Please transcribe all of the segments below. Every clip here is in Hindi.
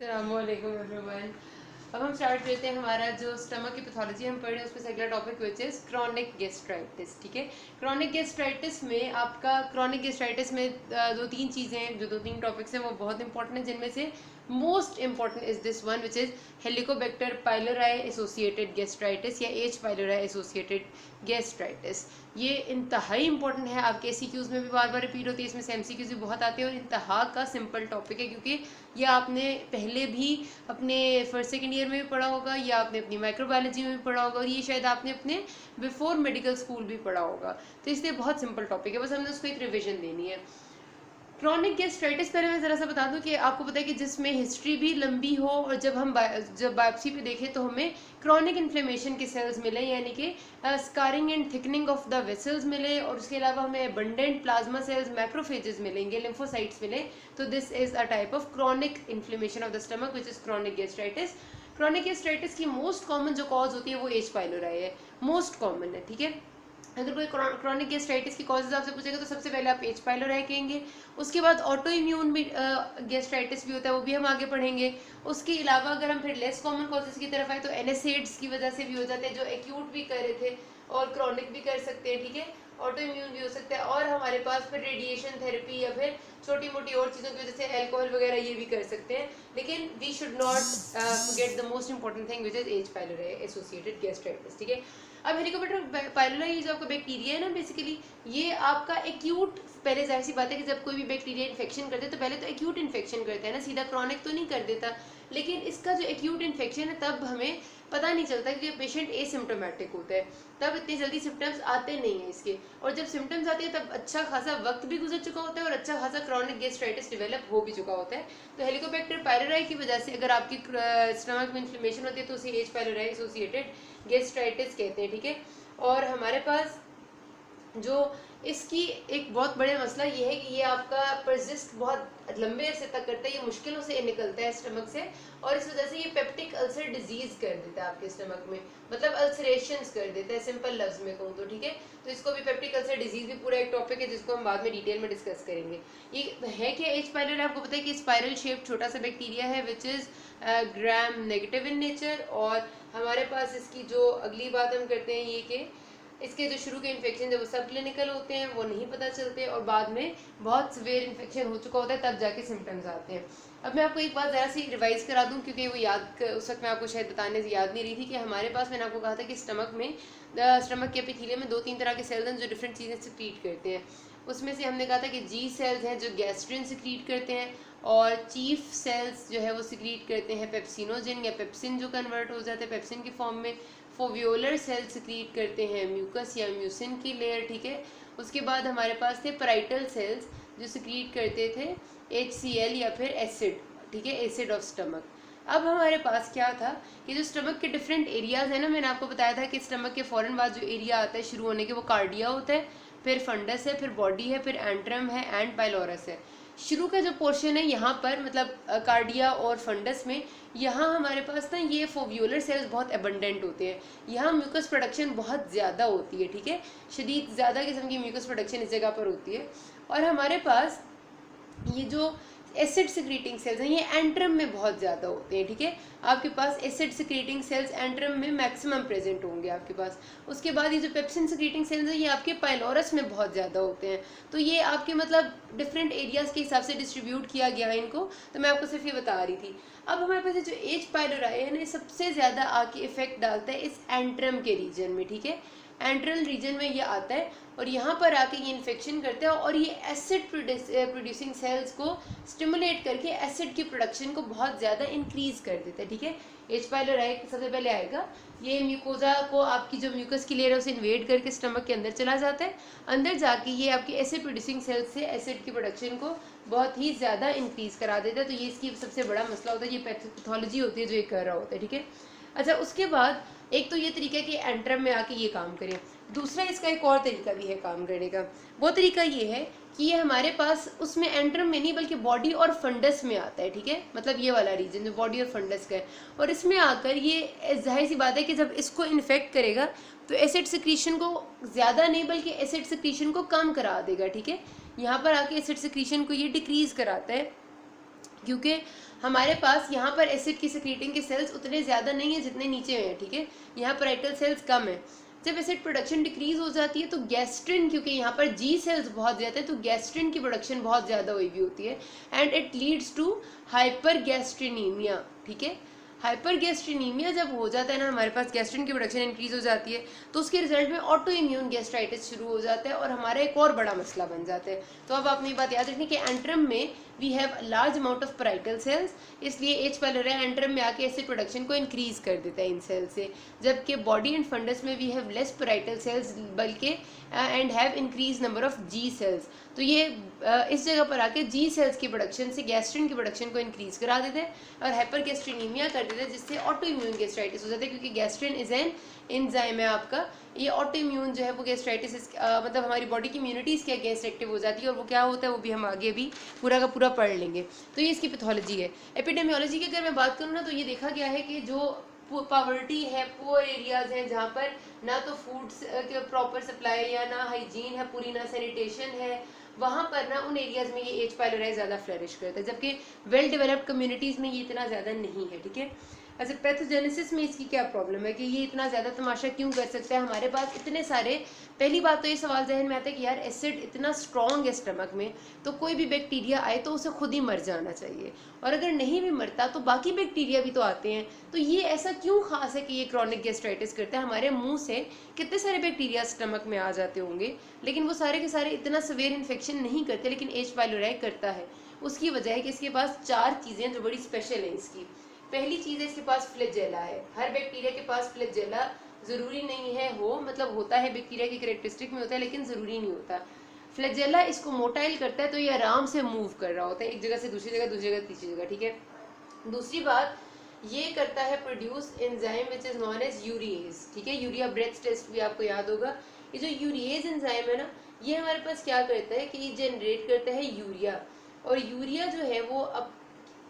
अस्सलामुअलैकुम एवरीवन। अब हम स्टार्ट करते हैं हमारा जो स्टमक की पैथोलॉजी हम पढ़ रहे हैं उसमें से अगला topic which is chronic gastritis. ठीक है, क्रॉनिक गैस्ट्राइटिस में आपका क्रॉनिक गैस्ट्राइटिस में दो तीन चीज़ें हैं, जो दो तीन टॉपिक्स हैं वो बहुत इंपॉर्टेंट हैं, जिनमें से most important is this one which is Helicobacter pylori associated gastritis या एच पाइलोराई एसोसिएटेड गैस्ट्राइटिस। ये इंतहाई इंपॉर्टेंट है, आपके एमसीक्यूज़ में भी बार बार रिपीट होती है, इसमें से एमसीक्यूज़ भी बहुत आते हैं और इंतहा का सिंपल टॉपिक है, क्योंकि ये आपने पहले भी अपने फर्स्ट सेकेंड ईयर में भी पढ़ा होगा, या आपने अपनी माइक्रोबायोलॉजी में भी पढ़ा होगा, और ये शायद आपने अपने बिफोर मेडिकल स्कूल भी पढ़ा होगा। तो इसलिए बहुत सिंपल टॉपिक है, बस हमने उसको एक रिविजन देनी है। क्रॉनिक गैस्ट्राइटिस पहले मैं ज़रा सा बता दूं कि आपको पता है कि जिसमें हिस्ट्री भी लंबी हो, और जब हम जब बायोप्सी पे देखें तो हमें क्रॉनिक इन्फ्लेमेशन के सेल्स मिले, यानी कि scarring and thickening of the vessels मिले, और उसके अलावा हमें एबंडेंट प्लाज्मा सेल्स मैक्रोफेजेस मिलेंगे, लिम्फोसाइट्स मिले। तो this is a type of chronic inflammation of the stomach which is chronic gastritis. Chronic gastritis की मोस्ट कॉमन जो कॉज होती है वो एच पाइलोराई है, मोस्ट कॉमन है। ठीक है, अगर कोई क्रॉनिक गैस्ट्राइटिस की कॉजेज आपसे पूछेगा तो सबसे पहले आप एच पाइलोराई कहेंगे। उसके बाद ऑटो इम्यून भी गैस्ट्राइटिस भी होता है, वो भी हम आगे पढ़ेंगे। उसके अलावा अगर हम फिर लेस कॉमन कॉजेज की तरफ आए तो एनएसएड्स की वजह से भी हो जाते हैं, जो एक्यूट भी कर रहे थे और क्रॉनिक भी कर सकते हैं। ठीक है, ऑटो इम्यून भी हो सकता है, और हमारे पास फिर रेडिएशन थेरेपी या फिर छोटी मोटी और चीज़ों की वजह से अल्कोहल वगैरह ये भी कर सकते हैं। लेकिन we should not forget the most important thing which is H pylori associated gastritis. ठीक है, अब हेलिकोबैक्टर पाइलोराई जो आपका बैक्टीरिया है ना, बेसिकली ये आपका एक्यूट, पहले जाहिर सी बात है कि जब कोई भी बैक्टीरिया इन्फेक्शन करते हैं तो पहले तो एक्यूट इन्फेक्शन करता है ना, सीधा क्रॉनिक तो नहीं कर देता। लेकिन इसका जो एक्यूट इन्फेक्शन है तब हमें पता नहीं चलता, क्योंकि पेशेंट एसिम्प्टोमेटिक होता है, तब इतनी जल्दी सिम्टम्स आते नहीं हैं इसके। और जब सिम्टम्स आते हैं तब अच्छा खासा वक्त भी गुजर चुका होता है और अच्छा खासा क्रॉनिक गैस्ट्राइटिस डेवलप हो भी चुका होता है। तो हेलिकोबैक्टर पाइलोराई की वजह से अगर आपकी स्टमक में इन्फ्लेमेशन होती है तो उसे एच पाइलोराई एसोसिएटेड गैस्ट्राइटिस कहते हैं। ठीक है, और हमारे पास जो इसकी एक बहुत बड़ा मसला ये है कि ये आपका परसिस्ट बहुत लंबे अरसे तक करता है, ये मुश्किलों से निकलता है स्टमक से, और इस वजह से ये पेप्टिक अल्सर डिजीज कर देता है आपके स्टमक में, मतलब अल्सरेशंस कर देता है, सिंपल लफ्ज में कहूँ तो। ठीक है, तो इसको भी पेप्टिक अल्सर डिजीज भी पूरा एक टॉपिक है जिसको हम बाद में डिटेल में डिस्कस करेंगे। ये है क्या एच पाइलोराई? आपको पता है कि स्पाइरल शेप छोटा सा बैक्टीरिया है which is gram negative in nature, और हमारे पास इसकी जो अगली बात हम करते हैं ये कि इसके जो शुरू के इन्फेक्शन जब वो सब क्लिनिकल होते हैं वो नहीं पता चलते, और बाद में बहुत सीवियर इन्फेक्शन हो चुका होता है तब जाके सिम्टम्स आते हैं। अब मैं आपको एक बात ज़रा सी रिवाइज करा दूं, क्योंकि वो याद उस वक्त मैं आपको शायद बताने से याद नहीं रही थी कि हमारे पास, मैंने आपको कहा था कि स्टमक में, स्टमक के एपिथेलियम में दो तीन तरह के सेल्स हैं जो डिफरेंट चीज़ें सिक्रीट करते हैं। उसमें से हमने कहा था कि जी सेल्स हैं जो गैस्ट्रिन सिक्रीट करते हैं, और चीफ सेल्स जो है वो सिक्रीट करते हैं पेप्सिनोजिन या पेप्सिन जो कन्वर्ट हो जाते हैं पेप्सिन की फॉर्म में। फोव्यूलर सेल सिक्रीट करते हैं म्यूकस या म्यूसिन की लेयर। ठीक है, उसके बाद हमारे पास थे पैराइटल सेल्स जो सिक्रीट करते थे HCl या फिर एसिड। ठीक है, एसिड ऑफ स्टमक। अब हमारे पास क्या था कि जो स्टमक के डिफरेंट एरियाज है ना, मैंने आपको बताया था कि स्टमक के फौरन बाद जो एरिया आता है शुरू होने के वो कार्डिया होता है, फिर फंडस है, फिर बॉडी है, फिर एंट्रम है, एंड पाइलोरस है। शुरू का जो पोर्शन है यहाँ पर, मतलब कार्डिया और फंडस में, यहाँ हमारे पास ना ये फोव्यूलर सेल्स बहुत एबंडेंट होते हैं, यहाँ म्यूकस प्रोडक्शन बहुत ज़्यादा होती है। ठीक है, शदीद ज़्यादा किस्म की म्यूकस प्रोडक्शन इस जगह पर होती है। और हमारे पास ये जो एसिड सिक्रीटिंग सेल्स हैं ये एंट्रम में बहुत ज़्यादा होते हैं। ठीक है, आपके पास एसिड सिक्रीटिंग सेल्स एंट्रम में मैक्सिमम प्रेजेंट होंगे आपके पास। उसके बाद ये जो पेप्सिन सिक्रीटिंग सेल्स हैं ये आपके पाइलोरस में बहुत ज़्यादा होते हैं। तो ये आपके मतलब डिफरेंट एरियाज़ के हिसाब से डिस्ट्रीब्यूट किया गया है इनको, तो मैं आपको सिर्फ ये बता रही थी। अब हमारे पास जो एच पाइलोराई है ना, सबसे ज़्यादा आके इफेक्ट डालता है इस एंट्रम के रीजन में। ठीक है, एंट्रल रीजन में ये आता है और यहाँ पर आके ये इन्फेक्शन करता है, और ये एसिड प्रोड्यूसिंग सेल्स को स्टिमुलेट करके एसिड की प्रोडक्शन को बहुत ज़्यादा इंक्रीज कर देता है। ठीक है, एच पाइलोराई सबसे पहले आएगा, ये म्यूकोजा को, आपकी जो म्यूकस की लेयर है उसे इन्वेड करके स्टमक के अंदर चला जाता है। अंदर जाके ये आपकी एसिड प्रोड्यूसिंग सेल्स से एसिड की प्रोडक्शन को बहुत ही ज़्यादा इंक्रीज करा देता है। तो ये इसकी सबसे बड़ा मसला होता है, ये पैथोलॉजी होती है जो ये कर रहा होता है। ठीक है, अच्छा, उसके बाद एक तो ये तरीका है कि एंट्रम में आके ये काम करें। दूसरा इसका एक और तरीका भी है काम करने का, वो तरीका ये है कि ये हमारे पास उसमें एंट्रम में नहीं बल्कि बॉडी और फंडस में आता है। ठीक है, मतलब ये वाला रीजन जो बॉडी और फंडस का है, और इसमें आकर ये जाहिर सी बात है कि जब इसको इन्फेक्ट करेगा तो एसिड सिक्रीशन को ज़्यादा नहीं बल्कि एसिड सिक्रीशन को कम करा देगा। ठीक है, यहाँ पर आके एसिड सिक्रीशन को ये डिक्रीज कराता है, क्योंकि हमारे पास यहाँ पर एसिड की सिक्रीटिंग के सेल्स उतने ज़्यादा नहीं है जितने नीचे हैं, ठीक है, यहाँ पेराइटल सेल्स कम है। जब एसिड प्रोडक्शन डिक्रीज हो जाती है तो गैस्ट्रिन, क्योंकि यहाँ पर जी सेल्स बहुत ज़्यादा है तो गैस्ट्रिन की प्रोडक्शन बहुत ज़्यादा हुई भी होती है and it leads to hypergastrinemia, ठीक है। हाइपर गैस्ट्रिनीमिया जब हो जाता है ना, हमारे पास गैस्ट्रिन की प्रोडक्शन इंक्रीज हो जाती है तो उसके रिजल्ट में ऑटो इम्यून गैस्ट्राइटिस शुरू हो जाता है और हमारा एक और बड़ा मसला बन जाता है। तो अब आपने ये बात याद रखनी कि एंट्रम में we have large amount of parietal cells, इसलिए एच पाइलोरी एंट्रम में आके एसिड प्रोडक्शन को इंक्रीज कर देता है इन सेल से, जबकि बॉडी एंड फंडस में we have less parietal cells बल्कि and have increase number of G cells. तो ये इस जगह पर आके जी सेल्स की प्रोडक्शन से गैस्ट्रिन की प्रोडक्शन को इंक्रीज करा देते हैं और हाइपर गैस्ट्रिनीमिया कर देते हैं, जिससे ऑटो इम्यून गैस्ट्राइटिस हो जाता है, क्योंकि गैस्ट्रिन इज एन एंजाइम है आपका। ये ऑटो इम्यून जो है वो गैस्ट्राइटिस मतलब हमारी बॉडी की इम्यूनिटीज़ के अगेंस्ट एक्टिव हो जाती है और वो क्या होता है वो भी हम आगे भी पूरा का पूरा पढ़ लेंगे। तो ये इसकी पैथोलॉजी है। एपिडेमियोलॉजी की अगर मैं बात करूँ ना, तो ये देखा गया है कि जो पॉवर्टी है, पुअर एरियाज हैं जहाँ पर ना तो फूड्स के प्रॉपर सप्लाई या ना हाइजीन है पूरी, ना सैनिटेशन है, वहाँ पर ना उन एरियाज में ये एच पाइलोराई ज़्यादा फ्लरिश करता है, जबकि वेल डेवलप्ड कम्युनिटीज़ में ये इतना ज़्यादा नहीं है, ठीक है। अच्छा, पैथोजेनेसिस में इसकी क्या प्रॉब्लम है कि ये इतना ज़्यादा तमाशा क्यों कर सकता है? हमारे पास इतने सारे, पहली बात तो ये सवाल जहन में आता है कि यार एसिड इतना स्ट्रॉन्ग है स्टमक में, तो कोई भी बैक्टीरिया आए तो उसे खुद ही मर जाना चाहिए, और अगर नहीं भी मरता तो बाकी बैक्टीरिया भी तो आते हैं। तो ये ऐसा क्यों खास है कि ये क्रॉनिक गैस्ट्राइटिस करता है? हमारे मुंह से कितने सारे बैक्टीरिया स्टमक में आ जाते होंगे, लेकिन वो सारे के सारे इतना सवेयर इन्फेक्शन नहीं करते, लेकिन एच पाइलोराई करता है। उसकी वजह है कि इसके पास 4 चीज़ें जो बड़ी स्पेशल हैं इसकी। पहली चीज़ है इसके पास फ्लैजेला है। हर बैक्टीरिया के पास फ्लैजेला ज़रूरी नहीं है हो, मतलब होता है, बैक्टीरिया की कैरेक्टरिस्टिक में होता है, लेकिन ज़रूरी नहीं होता। फ्लैजेला इसको मोटाइल करता है तो ये आराम से मूव कर रहा होता है एक जगह से दूसरी जगह, दूसरी जगह तीसरी जगह, ठीक है। दूसरी बात, ये करता है produce enzyme which is known as urease, ठीक है। यूरिया ब्रेथ टेस्ट भी आपको याद होगा। ये जो यूरिएज एंजाइम है ना, ये हमारे पास क्या करता है कि ये जनरेट करता है यूरिया, और यूरिया जो है वो अब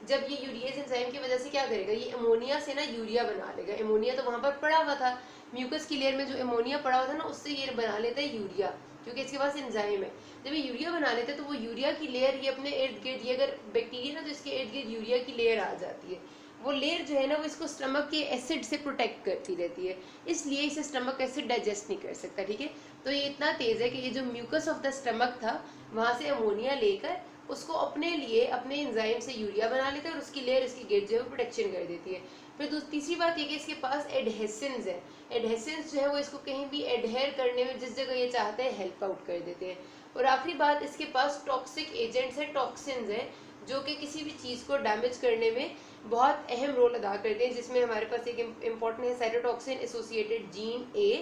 जब ये यूरिएज एंजाइम की वजह से क्या करेगा, ये अमोनिया से ना यूरिया बना लेगा। अमोनिया तो वहाँ पर पड़ा हुआ था, म्यूकस की लेयर में जो अमोनिया पड़ा हुआ था ना, उससे ये बना लेता है यूरिया, क्योंकि इसके पास एंजाइम है। जब ये यूरिया बना लेते हैं तो वो यूरिया की लेयर ये अपने इर्द गिर्द, ये अगर बैक्टीरिया ना तो इसके इर्द गिर्द यूरिया की लेयर आ जाती है। वो लेयर जो है ना वो इसको स्टमक के एसिड से प्रोटेक्ट करती रहती है, इसलिए इसे स्टमक एसिड डाइजेस्ट नहीं कर सकता, ठीक है। तो ये इतना तेज है कि ये जो म्यूकस ऑफ द स्टमक था वहाँ से अमोनिया लेकर उसको अपने लिए अपने एंजाइम से यूरिया बना लेता है और उसकी लेयर इसकी गिर्द जो है वो प्रोटेक्शन कर देती है। फिर तीसरी बात ये कि इसके पास एडहेसेंस है। एडहेसेंस जो है वो इसको कहीं भी एडहेयर करने में जिस जगह ये चाहते हैं हेल्प आउट कर देते हैं। और आखिरी बात, इसके पास टॉक्सिक एजेंट्स है, टॉक्सिन्स है, जो कि किसी भी चीज़ को डैमेज करने में बहुत अहम रोल अदा करते हैं, जिसमें हमारे पास एक इम्पॉर्टेंट है साइटोटॉक्सिन एसोसिएटेड जीन ए।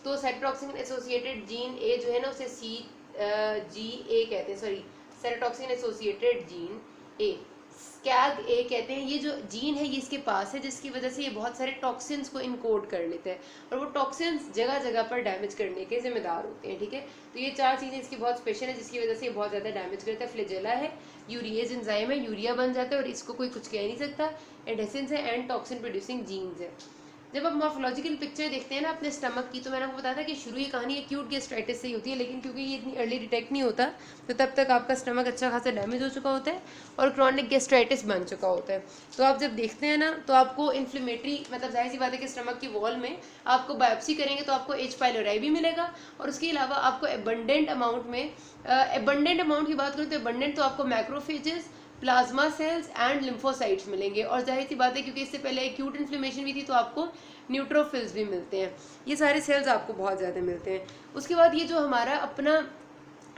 तो साइटोटॉक्सिन एसोसिएटेड जीन ए जो है ना उसे CGA कहते हैं, sorry cytotoxin associated gene A, CagA A कहते हैं। ये जो जीन है ये इसके पास है, जिसकी वजह से ये बहुत सारे टॉक्सिन्स को इनकोड कर लेते हैं और वो टॉक्सिन्स जगह जगह पर डैमेज करने के जिम्मेदार होते हैं, ठीक है। तो ये 4 चीज़ें इसकी बहुत स्पेशल है, जिसकी वजह से ये बहुत ज़्यादा डैमेज करता है। फ्लैजेला है, यूरिएज एंजाइम है, यूरिया बन जाता है और इसको कोई कुछ कह नहीं सकता, एडेसेंस है एंड टॉक्सिन प्रोड्यूसिंग जीन्स है। जब आप मॉर्फोलॉजिकल पिक्चर देखते हैं ना अपने स्टमक की, तो मैंने आपको बताया था कि शुरू ये कहानी एक्यूट गैस्ट्राइटिस से ही होती है, लेकिन क्योंकि ये इतनी अर्ली डिटेक्ट नहीं होता तो तब तक आपका स्टमक अच्छा खासा डैमेज हो चुका होता है और क्रॉनिक गैस्ट्राइटिस बन चुका होता है। तो आप जब देखते हैं ना तो आपको इन्फ्लेमेटरी, मतलब जाहिर सी बात है कि स्टमक की वॉल में आपको बायोप्सी करेंगे तो आपको एच पाइलोराई भी मिलेगा, और उसके अलावा आपको एबंडेंट अमाउंट में, एबंडेंट अमाउंट की बात करें तो एबंडेंट तो आपको macrophages, plasma cells and lymphocytes मिलेंगे, और जाहिर सी बात है क्योंकि इससे पहले एक्यूट इन्फ्लेमेशन भी थी तो आपको न्यूट्रोफिल्स भी मिलते हैं। ये सारे सेल्स आपको बहुत ज़्यादा मिलते हैं। उसके बाद ये जो हमारा अपना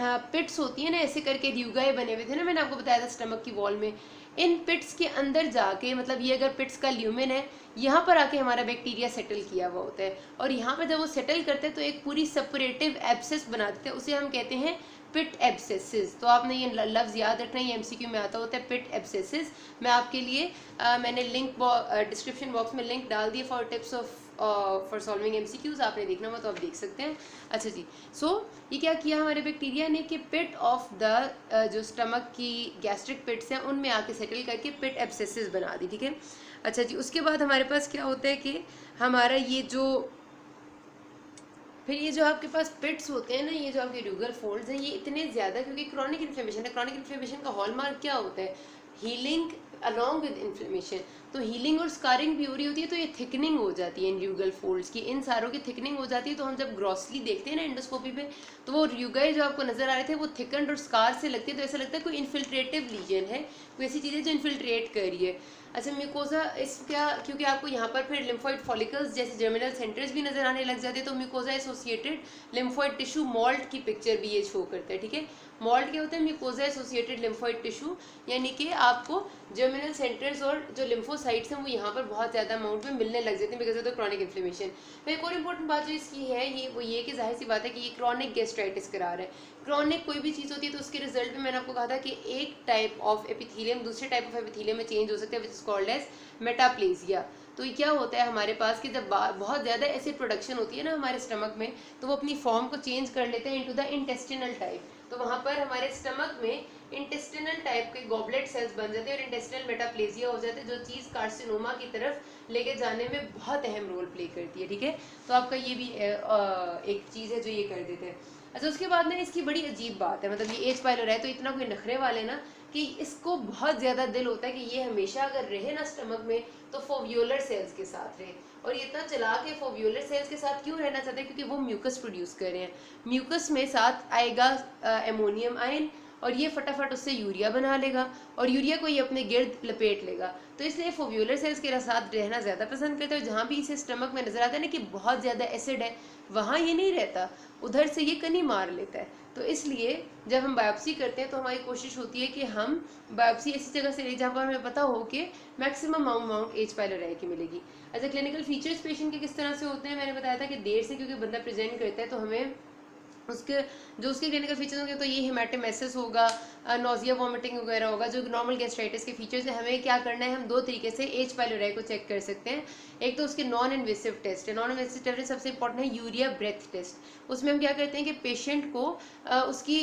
पिट्स होती है ना, ऐसे करके ड्यूगाए बने हुए थे ना, मैंने आपको बताया था स्टमक की वॉल में, इन पिट्स के अंदर जाके, मतलब ये अगर पिट्स का ल्यूमेन है, यहाँ पर आके हमारा बैक्टीरिया सेटल किया हुआ होता है, और यहाँ पर जब वो सेटल करते हैं तो एक पूरी सेपरेटिव एब्सेस बना देते हैं, उसे हम कहते हैं पिट एब्सेसिस। तो आपने ये लफ्ज़ याद रखना है, ये MCQ में आता होता है, पिट एब्सेसिस। मैं आपके लिए मैंने लिंक डिस्क्रिप्शन बॉक्स में लिंक डाल दिए for tips for solving MCQs, आपने देखना हो तो आप देख सकते हैं। अच्छा जी, सो ये क्या किया हमारे बैक्टीरिया ने कि पिट ऑफ द जो स्टमक की गैस्ट्रिक पिट्स हैं उनमें आके सेटल करके पिट एब्सेसिस बना दी, ठीक है। अच्छा जी, उसके बाद हमारे पास क्या होता है कि हमारा ये जो फिर ये जो आपके पास पिट्स होते हैं ना, ये जो आपके ड्यूगल फोल्ड्स हैं, ये इतने ज़्यादा, क्योंकि क्रॉनिक इन्फ्लेमेशन है, क्रॉनिक इन्फ्लेमेशन का हॉलमार्क क्या होता है, हीलिंग अलॉन्ग विद इन्फ्लेमेशन। तो हीलिंग और स्कारिंग भी हो रही होती है, तो ये थिकनिंग हो जाती है इन र्यूगल फोल्ड्स की, इन सारों की थिकनिंग हो जाती है। तो हम जब ग्रॉसली देखते हैं ना एंडोस्कोपी पे, तो वो र्यूगाई जो आपको नजर आ रहे थे वो थिकंड और स्कार से लगती है, तो ऐसा लगता है कोई इन्फिल्ट्रेटिव लीजन है, कोई ऐसी चीज़ है जो इन्फिल्ट्रेट कर रही है। अच्छा, म्यूकोजा इस क्या, क्योंकि आपको यहाँ पर फिर लिम्फोइड फॉलिकल्स जैसे जर्मिनल सेंटर्स भी नजर आने लग जाते हैं, तो mucosa associated lymphoid tissue malt की पिक्चर भी ये शो करता है, ठीक है। मॉल्ट क्या होता है, म्यूकोजा एसोसिएटेड लिम्फोइड टिश्यू, यानी कि आपको जर्मिनल सेंटर्स और जो लिम्फोसाइट्स हैं वो यहाँ पर बहुत ज़्यादा अमाउंट में मिलने लग जाते हैं because of the chronic inflammation. फिर एक और इम्पोर्टेंट बात जो इसकी है ये कि जाहिर सी बात है कि ये क्रॉनिक गैस्ट्राइटिस करा रहा है। क्रॉनिक कोई भी चीज़ होती है तो उसके रिजल्ट में मैंने आपको कहा था कि एक टाइप ऑफ एपिथीलियम दूसरे टाइप ऑफ एपिथीलियम में चेंज हो सकता है, which is called as metaplasia. तो ये क्या होता है हमारे पास कि जब बहुत ज़्यादा एसिड प्रोडक्शन होती है ना हमारे स्टमक में, तो वो अपनी फॉर्म को चेंज कर लेते हैं इनटू द इंटेस्टिनल टाइप। तो वहाँ पर हमारे स्टमक में इंटेस्टिनल टाइप के गॉबलेट सेल्स बन जाते हैं और इंटेस्टिनल मेटाप्लेजिया हो जाते हैं, जो चीज़ कार्सिनोमा की तरफ लेके जाने में बहुत अहम रोल प्ले करती है, ठीक है। तो आपका ये भी एक चीज़ है जो ये कर देते हैं। अच्छा, उसके बाद ना इसकी बड़ी अजीब बात है, मतलब ये एच पाइलोर है तो इतना कोई नखरे वाले ना कि इसको बहुत ज़्यादा दिल होता है कि ये हमेशा अगर रहे ना स्टमक में तो फोव्यूलर सेल्स के साथ रहे। और ये इतना चला के फोव्यूलर सेल्स के साथ क्यों रहना चाहते हैं, क्योंकि वो म्यूकस प्रोड्यूस कर रहे हैं। म्यूकस में साथ आएगा एमोनियम आयन और ये फटाफट उससे यूरिया बना लेगा और यूरिया को ये अपने गिर्द लपेट लेगा। तो इसलिए फोव्यूलर सेल्स के साथ रहना ज़्यादा पसंद करता है। जहाँ भी इसे स्टमक में नजर आता है ना कि बहुत ज़्यादा एसिड है, वहाँ ये नहीं रहता, उधर से ये कनी मार लेता है। तो इसलिए जब हम बायोप्सी करते हैं तो हमारी कोशिश होती है कि हम बायोप्सी ऐसी जगह से ले जहाँ पर हमें पता हो कि मैक्सिमम अमाउंट एच पाइलोराई की मिलेगी। अच्छा, क्लिनिकल फीचर्स पेशेंट के किस तरह से होते हैं, मैंने बताया था कि देर से क्योंकि बंदा प्रेजेंट करता है तो हमें उसके क्लिनिकल फीचर्स होंगे तो ये हेमाटोमेसिस होगा, नोजिया वॉमिटिंग वगैरह होगा। जो नॉर्मल गैस्ट्राइटिस के फीचर्स है, हमें क्या करना है, हम दो तरीके से एच पाइलोराई को चेक कर सकते हैं। एक तो उसके नॉन इन्वेसिव टेस्ट है, नॉन इन्वेसिव टेस्ट सबसे इंपॉर्टेंट है यूरिया ब्रेथ टेस्ट। उसमें हम क्या करते हैं कि पेशेंट को उसकी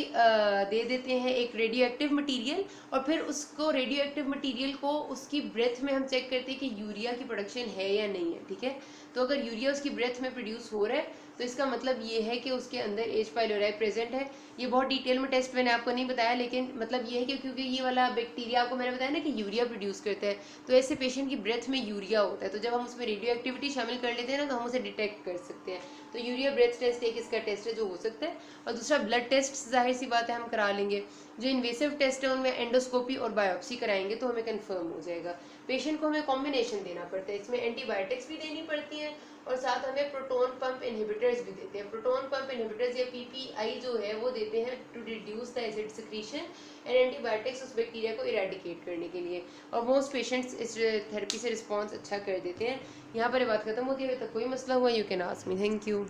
दे देते हैं एक रेडियो एक्टिव मटीरियल और फिर उसको रेडियो एक्टिव मटीरियल को उसकी ब्रेथ में हम चेक करते हैं कि यूरिया की प्रोडक्शन है या नहीं है, ठीक है। तो अगर यूरिया उसकी ब्रेथ में प्रोड्यूस हो रहा है तो इसका मतलब ये है कि उसके अंदर एच पाइलोराई प्रेजेंट है। ये बहुत डिटेल में टेस्ट मैंने आपको नहीं बताया, लेकिन मतलब ये है कि क्योंकि ये वाला बैक्टीरिया आपको मैंने बताया ना कि यूरिया प्रोड्यूस करता है, तो ऐसे पेशेंट की ब्रेथ में यूरिया होता है, तो जब हम उसमें रेडियो एक्टिविटी शामिल कर लेते हैं ना तो हम उसे डिटेक्ट कर सकते हैं। तो यूरिया ब्रेथ टेस्ट एक इसका टेस्ट है जो हो सकता है। और दूसरा ब्लड टेस्ट, जाहिर सी बात है हम करा लेंगे। जो इन्वेसिव टेस्ट है उनमें एंडोस्कोपी और बायोप्सी कराएंगे तो हमें कंफर्म हो जाएगा। पेशेंट को हमें कॉम्बिनेशन देना पड़ता है, इसमें एंटीबायोटिक्स भी देनी पड़ती हैं और साथ हमें प्रोटोन पंप इनहिबिटर्स भी देते हैं। प्रोटोन पंप इनहिबिटर्स या पीपीआई जो है वो देते हैं to reduce the acid secretion and antibiotics उस बैक्टीरिया को इरेडिकेट करने के लिए। और मोस्ट पेशेंट्स इस थेरेपी से रिस्पॉन्स अच्छा कर देते हैं। यहाँ पर ये बात खत्म होती है। अभी तक कोई मसला हुआ you can ask me. Thank you.